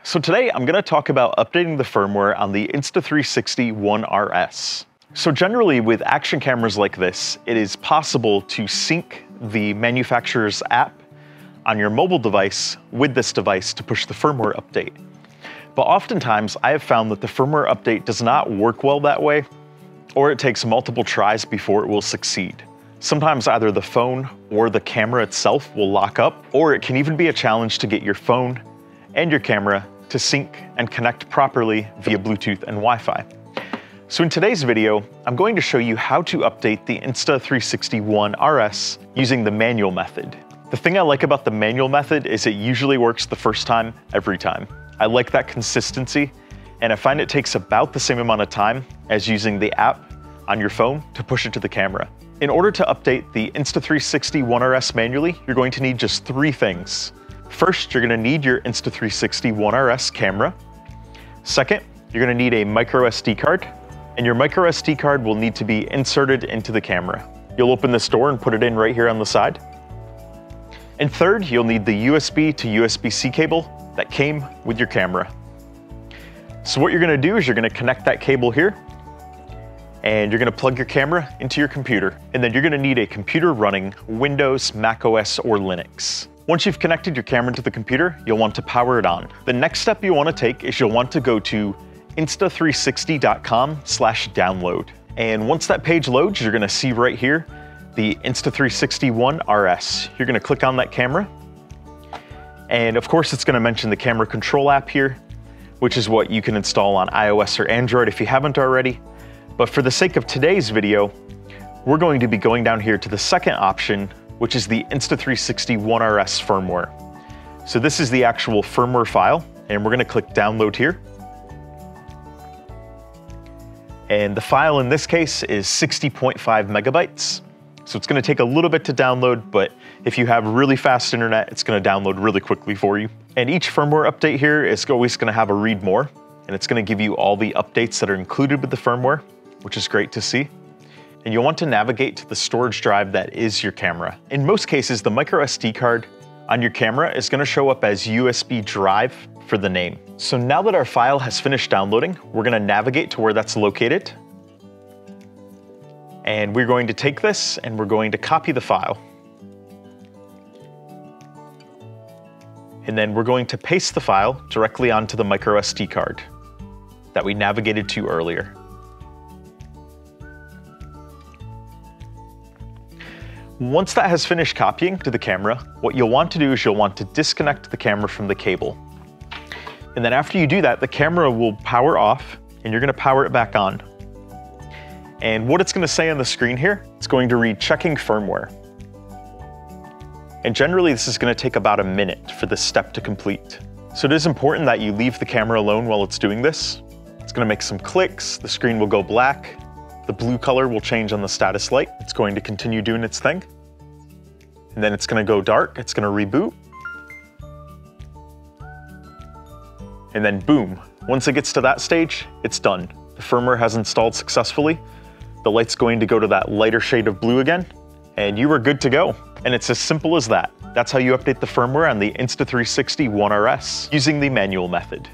So today I'm going to talk about updating the firmware on the Insta360 ONE RS. So generally with action cameras like this, it is possible to sync the manufacturer's app on your mobile device with this device to push the firmware update. But oftentimes I have found that the firmware update does not work well that way, or it takes multiple tries before it will succeed. Sometimes either the phone or the camera itself will lock up, or it can even be a challenge to get your phone and your camera to sync and connect properly via Bluetooth and Wi-Fi. So in today's video, I'm going to show you how to update the Insta360 ONE RS using the manual method. The thing I like about the manual method is it usually works the first time, every time. I like that consistency, and I find it takes about the same amount of time as using the app on your phone to push it to the camera. In order to update the Insta360 ONE RS manually, you're going to need just three things. First, you're going to need your Insta360 ONE RS camera. Second, you're going to need a micro SD card, and your micro SD card will need to be inserted into the camera. You'll open this door and put it in right here on the side. And third, you'll need the USB to USB-C cable that came with your camera. So what you're going to do is you're going to connect that cable here, and you're going to plug your camera into your computer. And then you're going to need a computer running Windows, Mac OS, or Linux. Once you've connected your camera to the computer, you'll want to power it on. The next step you want to take is you'll want to go to insta360.com/download. And once that page loads, you're going to see right here the Insta360 ONE RS. You're going to click on that camera. And of course, it's going to mention the camera control app here, which is what you can install on iOS or Android if you haven't already. But for the sake of today's video, we're going to be going down here to the second option, which is the Insta360 ONE RS firmware. So this is the actual firmware file, and we're going to click download here. And the file in this case is 60.5 megabytes. So it's going to take a little bit to download, but if you have really fast internet, it's going to download really quickly for you. And each firmware update here is always going to have a read more, and it's going to give you all the updates that are included with the firmware, which is great to see. And you'll want to navigate to the storage drive that is your camera. In most cases, the micro SD card on your camera is going to show up as USB drive for the name. So now that our file has finished downloading, we're going to navigate to where that's located. And we're going to take this and we're going to copy the file. And then we're going to paste the file directly onto the micro SD card that we navigated to earlier. Once that has finished copying to the camera, what you'll want to do is you'll want to disconnect the camera from the cable. And then after you do that, the camera will power off and you're going to power it back on. And what it's going to say on the screen here, it's going to read checking firmware. And generally this is going to take about a minute for this step to complete. So it is important that you leave the camera alone while it's doing this. It's going to make some clicks, the screen will go black. The blue color will change on the status light. It's going to continue doing its thing. And then it's going to go dark. It's going to reboot. And then boom. Once it gets to that stage, it's done. The firmware has installed successfully. The light's going to go to that lighter shade of blue again, and you are good to go. And it's as simple as that. That's how you update the firmware on the Insta360 ONE RS using the manual method.